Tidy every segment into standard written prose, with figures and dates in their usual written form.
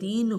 3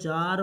4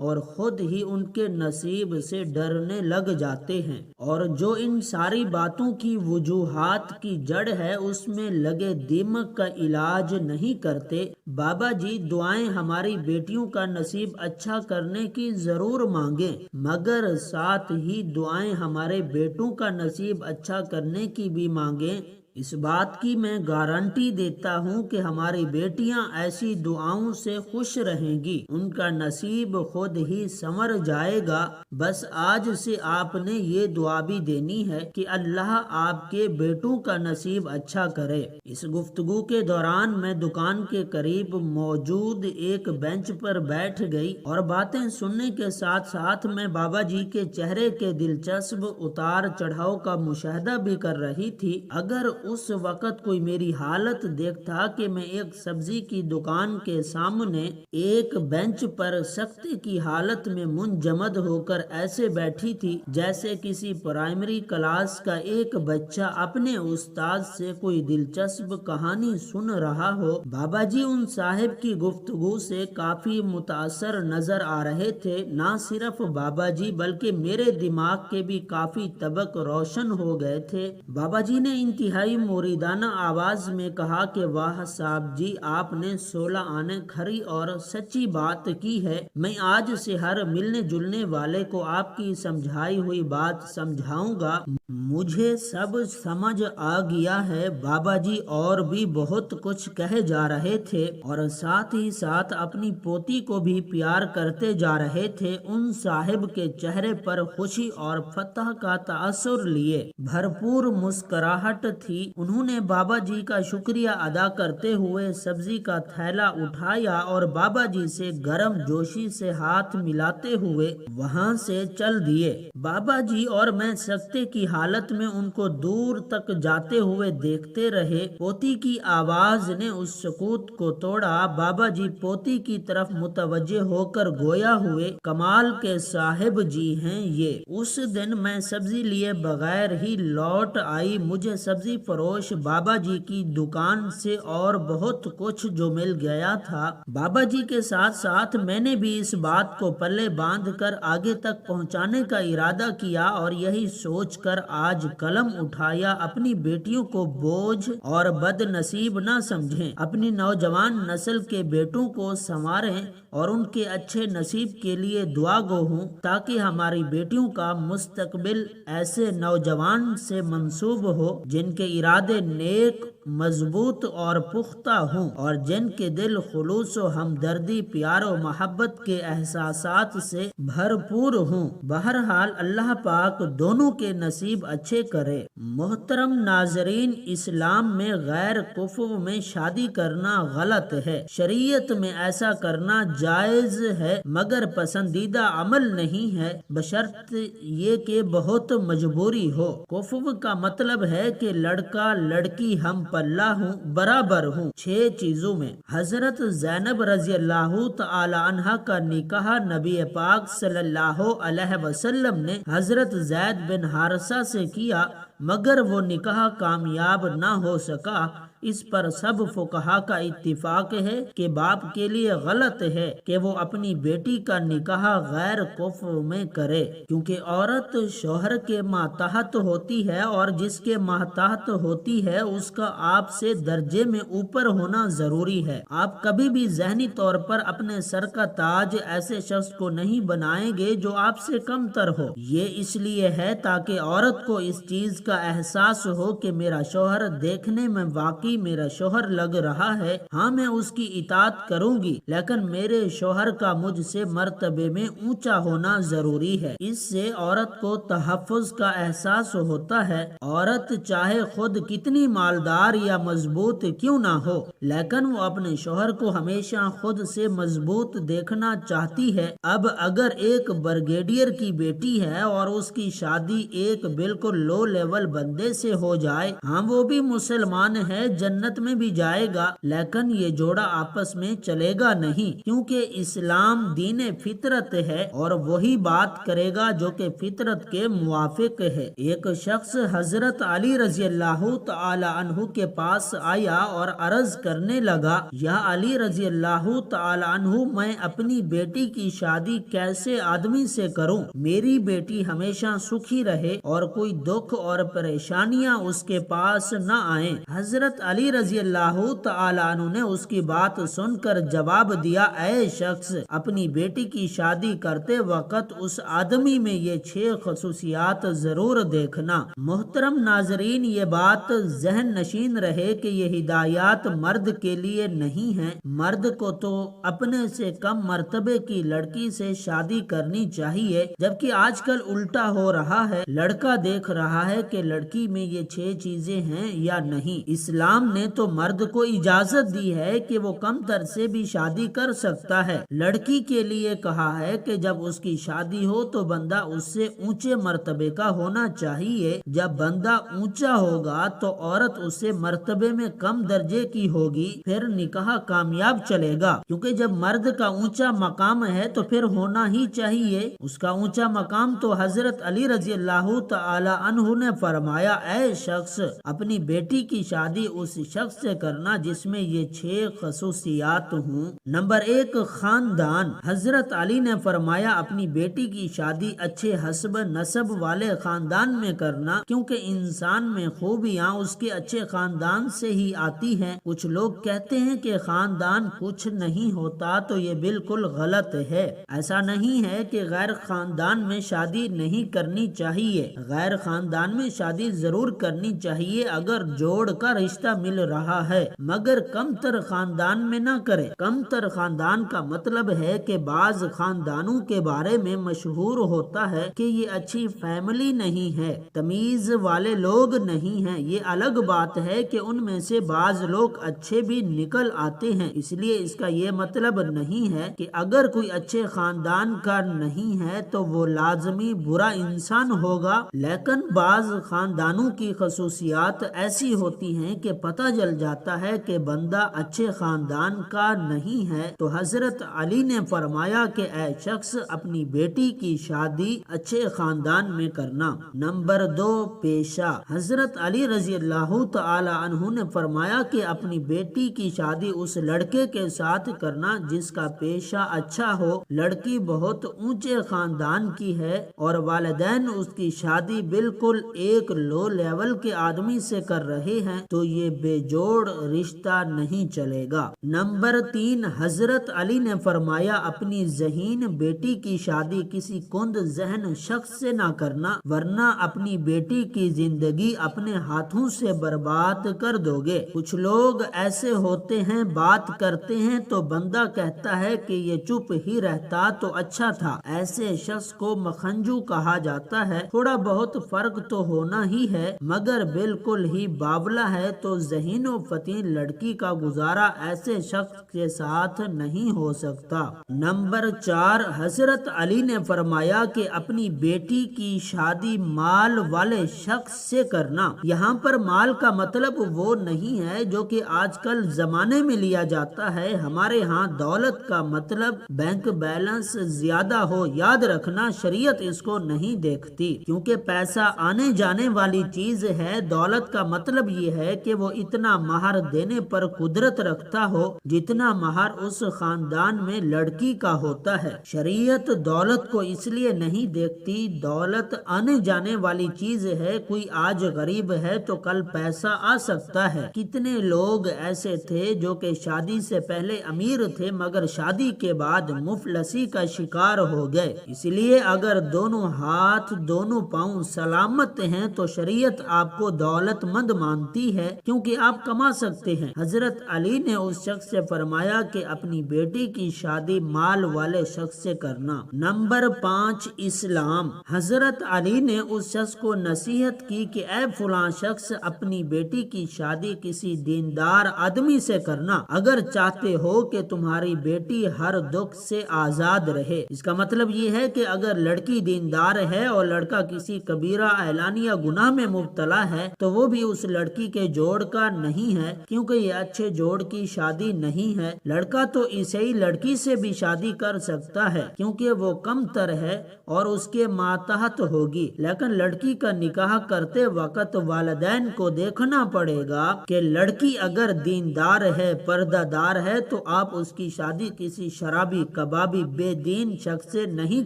اور خود ہی ان کے نصیب سے ڈرنے لگ جاتے ہیں، اور جو ان ساری باتوں کی وجوہات کی جڑ ہے اس میں لگے دیمک کا علاج نہیں کرتے۔ بابا جی دعائیں ہماری بیٹیوں کا نصیب اچھا کرنے کی ضرور مانگیں، مگر ساتھ ہی دعائیں ہمارے بیٹوں کا نصیب اچھا کرنے کی بھی مانگیں۔ اس بات کی میں گارنٹی دیتا ہوں کہ ہماری بیٹیاں ایسی دعاؤں سے خوش رہیں گی، ان کا نصیب خود ہی سنور جائے گا۔ بس آج سے آپ نے یہ دعا بھی دینی ہے کہ اللہ آپ کے بیٹوں کا نصیب اچھا کرے۔ اس گفتگو کے دوران میں دکان کے قریب موجود ایک بینچ پر بیٹھ گئی اور باتیں سننے کے ساتھ ساتھ میں بابا جی کے چہرے کے دلچسپ اتار چڑھاؤ کا مشاہدہ بھی کر رہی تھی۔ اگر اس وقت کوئی میری حالت دیکھتا کہ میں ایک سبزی کی دکان کے سامنے ایک بینچ پر سختی کی حالت میں منجمد ہو کر ایسے بیٹھی تھی جیسے کسی پرائمری کلاس کا ایک بچہ اپنے استاد سے کوئی دلچسپ کہانی سن رہا ہو، بابا جی ان صاحب کی گفتگو سے کافی متاثر نظر آ رہے تھے۔ نہ صرف بابا جی بلکہ میرے دماغ کے بھی کافی طبق روشن ہو گئے تھے۔ بابا جی نے انتہائی مریدانہ آواز میں کہا کہ واہ صاحب جی، آپ نے 16 آنے کھری اور سچی بات کی ہے۔ میں آج سے ہر ملنے جلنے والے کو آپ کی سمجھائی ہوئی بات سمجھاؤں گا۔ مجھے سب سمجھ آ گیا ہے۔ بابا جی اور بھی بہت کچھ کہے جا رہے تھے اور ساتھ ہی ساتھ اپنی پوتی کو بھی پیار کرتے جا رہے تھے۔ ان صاحب کے چہرے پر خوشی اور فتح کا تاثر لیے بھرپور مسکراہٹ تھی۔ انہوں نے بابا جی کا شکریہ ادا کرتے ہوئے سبزی کا تھیلا اٹھایا اور بابا جی سے گرم جوشی سے ہاتھ ملاتے ہوئے وہاں سے چل دیے۔ بابا جی اور میں سکتے کی حالت میں ان کو دور تک جاتے ہوئے دیکھتے رہے۔ پوتی کی آواز نے اس سکوت کو توڑا۔ بابا جی پوتی کی طرف متوجہ ہو کر گویا ہوئے، کمال کے صاحب جی ہیں یہ۔ اس دن میں سبزی لیے بغیر ہی لوٹ آئی۔ مجھے سبزی فروش بابا جی کی دکان سے اور بہت کچھ جو مل گیا تھا۔ بابا جی کے ساتھ ساتھ میں نے بھی اس بات کو پلے باندھ کر آگے تک پہنچانے کا ارادہ کیا اور یہی سوچ کر آج قلم اٹھایا، اپنی بیٹیوں کو بوجھ اور بد نصیب نہ سمجھیں، اپنی نوجوان نسل کے بیٹوں کو سنواریں اور ان کے اچھے نصیب کے لیے دعا گو ہوں تاکہ ہماری بیٹیوں کا مستقبل ایسے نوجوان سے منسوب ہو جن کے ارادے نیک، مضبوط اور پختہ ہوں اور جن کے دل خلوص و ہمدردی، پیار و محبت کے احساسات سے بھرپور ہوں۔ بہرحال اللہ پاک دونوں کے نصیب اچھے کرے۔ محترم ناظرین، اسلام میں غیر کفو میں شادی کرنا غلط ہے۔ شریعت میں ایسا کرنا جائز ہے مگر پسندیدہ عمل نہیں ہے، بشرط یہ کہ بہت مجبوری ہو۔ کفو کا مطلب ہے کہ لڑکا لڑکی ہم پلہ ہوں، برابر ہوں 6 چیزوں میں۔ حضرت زینب رضی اللہ تعالی عنہ کا نکاح نبی پاک صلی اللہ علیہ وسلم نے حضرت زید بن حارثہ سے کیا مگر وہ نکاح کامیاب نہ ہو سکا۔ اس پر سب فقہا کا اتفاق ہے کہ باپ کے لیے غلط ہے کہ وہ اپنی بیٹی کا نکاح غیر کفو میں کرے، کیونکہ عورت شوہر کے ماتحت ہوتی ہے اور جس کے ماتحت ہوتی ہے اس کا آپ سے درجے میں اوپر ہونا ضروری ہے۔ آپ کبھی بھی ذہنی طور پر اپنے سر کا تاج ایسے شخص کو نہیں بنائیں گے جو آپ سے کم تر ہو۔ یہ اس لیے ہے تاکہ عورت کو اس چیز کا احساس ہو کہ میرا شوہر دیکھنے میں واقعی میرا شوہر لگ رہا ہے، ہاں میں اس کی اطاعت کروں گی لیکن میرے شوہر کا مجھ سے مرتبے میں اونچا ہونا ضروری ہے۔ اس سے عورت کو تحفظ کا احساس ہوتا ہے۔ عورت چاہے خود کتنی مالدار یا مضبوط کیوں نہ ہو لیکن وہ اپنے شوہر کو ہمیشہ خود سے مضبوط دیکھنا چاہتی ہے۔ اب اگر ایک بریگیڈیئر کی بیٹی ہے اور اس کی شادی ایک بالکل لو لیول بندے سے ہو جائے، ہاں وہ بھی مسلمان ہے جنت میں بھی جائے گا، لیکن یہ جوڑا آپس میں چلے گا نہیں، کیونکہ اسلام دین فطرت ہے اور وہی بات کرے گا جو کہ فطرت کے موافق ہے۔ ایک شخص حضرت علی رضی اللہ تعالی عنہ کے پاس آیا اور عرض کرنے لگا، یا علی رضی اللہ تعالی عنہ، میں اپنی بیٹی کی شادی کیسے آدمی سے کروں؟ میری بیٹی ہمیشہ سکھی رہے اور کوئی دکھ اور پریشانیاں اس کے پاس نہ آئیں۔ حضرت علی رضی اللہ تعالی عنہ نے اس کی بات سن کر جواب دیا، اے شخص، اپنی بیٹی کی شادی کرتے وقت اس آدمی میں یہ 6 خصوصیات ضرور دیکھنا۔ محترم ناظرین، یہ بات ذہن نشین رہے کہ یہ ہدایات مرد کے لیے نہیں ہیں۔ مرد کو تو اپنے سے کم مرتبے کی لڑکی سے شادی کرنی چاہیے، جبکہ آج کل الٹا ہو رہا ہے۔ لڑکا دیکھ رہا ہے کہ لڑکی میں یہ 6 چیزیں ہیں یا نہیں۔ اسلام نے تو مرد کو اجازت دی ہے کہ وہ کم تر سے بھی شادی کر سکتا ہے۔ لڑکی کے لیے کہا ہے کہ جب اس کی شادی ہو تو بندہ اس سے اونچے مرتبے کا ہونا چاہیے۔ جب بندہ اونچا ہوگا تو عورت اس سے مرتبے میں کم درجے کی ہوگی، پھر نکاح کامیاب چلے گا، کیونکہ جب مرد کا اونچا مقام ہے تو پھر ہونا ہی چاہیے۔ اس کا اونچا مقام تو حضرت علی رضی اللہ تعالی عنہ نے فرمایا، اے شخص، اپنی بیٹی کی شادی اس شخص سے کرنا جس میں یہ 6 خصوصیات ہوں۔ نمبر 1، خاندان۔ حضرت علی نے فرمایا، اپنی بیٹی کی شادی اچھے حسب نسب والے خاندان میں کرنا، کیونکہ انسان میں خوبیاں اس کے اچھے خاندان سے ہی آتی ہیں۔ کچھ لوگ کہتے ہیں کہ خاندان کچھ نہیں ہوتا، تو یہ بالکل غلط ہے۔ ایسا نہیں ہے کہ غیر خاندان میں شادی نہیں کرنی چاہیے۔ غیر خاندان میں شادی ضرور کرنی چاہیے اگر جوڑ کا رشتہ مل رہا ہے، مگر کم تر خاندان میں نہ کرے۔ کم تر خاندان کا مطلب ہے کہ بعض خاندانوں کے بارے میں مشہور ہوتا ہے کہ یہ اچھی فیملی نہیں ہے، تمیز والے لوگ نہیں ہیں۔ یہ الگ بات ہے کہ ان میں سے بعض لوگ اچھے بھی نکل آتے ہیں، اس لیے اس کا یہ مطلب نہیں ہے کہ اگر کوئی اچھے خاندان کا نہیں ہے تو وہ لازمی برا انسان ہوگا، لیکن بعض خاندانوں کی خصوصیات ایسی ہوتی ہیں کہ پتہ چل جاتا ہے کہ بندہ اچھے خاندان کا نہیں ہے۔ تو حضرت علی نے فرمایا کہ اے شخص، اپنی بیٹی کی شادی اچھے خاندان میں کرنا۔ نمبر 2، پیشہ۔ حضرت علی رضی اللہ تعالی عنہ نے فرمایا کہ اپنی بیٹی کی شادی اس لڑکے کے ساتھ کرنا جس کا پیشہ اچھا ہو۔ لڑکی بہت اونچے خاندان کی ہے اور والدین اس کی شادی بالکل ایک لو لیول کے آدمی سے کر رہے ہیں، تو یہ بے جوڑ رشتہ نہیں چلے گا۔ نمبر 3، حضرت علی نے فرمایا، اپنی ذہین بیٹی کی شادی کسی کند ذہن شخص سے نہ کرنا، ورنہ اپنی بیٹی کی زندگی اپنے ہاتھوں سے برباد کر دو گے۔ کچھ لوگ ایسے ہوتے ہیں، بات کرتے ہیں تو بندہ کہتا ہے کہ یہ چپ ہی رہتا تو اچھا تھا۔ ایسے شخص کو مکھنجو کہا جاتا ہے۔ تھوڑا بہت فرق تو ہونا ہی ہے، مگر بالکل ہی باولا ہے، تو ذہین و فتین لڑکی کا گزارا ایسے شخص کے ساتھ نہیں ہو سکتا۔ نمبر 4، حضرت علی نے فرمایا کہ اپنی بیٹی کی شادی مال والے شخص سے کرنا۔ یہاں پر مال کا مطلب وہ نہیں ہے جو کہ آج کل زمانے میں لیا جاتا ہے۔ ہمارے ہاں دولت کا مطلب بینک بیلنس زیادہ ہو۔ یاد رکھنا، شریعت اس کو نہیں دیکھتی، کیونکہ پیسہ آنے جانے والی چیز ہے۔ دولت کا مطلب یہ ہے کہ وہ اتنا مہر دینے پر قدرت رکھتا ہو جتنا مہر اس خاندان میں لڑکی کا ہوتا ہے۔ شریعت دولت کو اس لیے نہیں دیکھتی، دولت آنے جانے والی چیز ہے۔ کوئی آج غریب ہے تو کل پیسہ آ سکتا ہے۔ کتنے لوگ ایسے تھے جو کہ شادی سے پہلے امیر تھے مگر شادی کے بعد مفلسی کا شکار ہو گئے۔ اس لیے اگر دونوں ہاتھ دونوں پاؤں سلامت ہیں تو شریعت آپ کو دولت مند مانتی ہے، کیونکہ آپ کما سکتے ہیں۔ حضرت علی نے اس شخص سے فرمایا کہ اپنی بیٹی کی شادی مال والے شخص سے کرنا۔ نمبر 5، اسلام۔ حضرت علی نے اس شخص کو نصیحت کی کہ اے فلاں شخص، اپنی بیٹی کی شادی کسی دیندار آدمی سے کرنا اگر چاہتے ہو کہ تمہاری بیٹی ہر دکھ سے آزاد رہے۔ اس کا مطلب یہ ہے کہ اگر لڑکی دیندار ہے اور لڑکا کسی کبیرہ اعلانیہ گناہ میں مبتلا ہے تو وہ بھی اس لڑکی کے جوڑ کا نہیں ہے، کیونکہ یہ اچھے جوڑ کی شادی نہیں ہے۔ لڑکا تو عیسائی لڑکی سے بھی شادی کر سکتا ہے کیونکہ وہ کم تر ہے اور اس کے ماتحت ہوگی، لیکن لڑکی کا نکاح کرتے وقت والدین کو دیکھنا پڑے گا کہ لڑکی اگر دیندار ہے، پردہ دار ہے، تو آپ اس کی شادی کسی شرابی کبابی بے دین شخص سے نہیں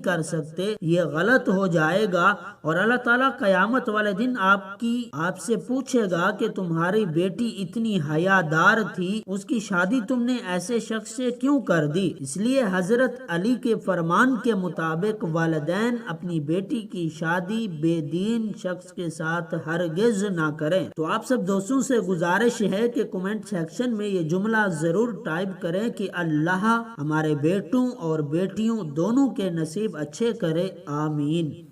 کر سکتے، یہ غلط ہو جائے گا۔ اور اللہ تعالیٰ قیامت والے دن آپ سے پوچھے گا کہ تمہاری بیٹی اتنی حیادار تھی، اس کی شادی تم نے ایسے شخص سے کیوں کر دی؟ اس لیے حضرت علی کے فرمان کے مطابق والدین اپنی بیٹی کی شادی بے دین شخص کے ساتھ ہرگز نہ کریں۔ تو آپ سب دوستوں سے گزارش ہے کہ کمنٹ سیکشن میں یہ جملہ ضرور ٹائپ کریں کہ اللہ ہمارے بیٹوں اور بیٹیوں دونوں کے نصیب اچھے کرے، آمین۔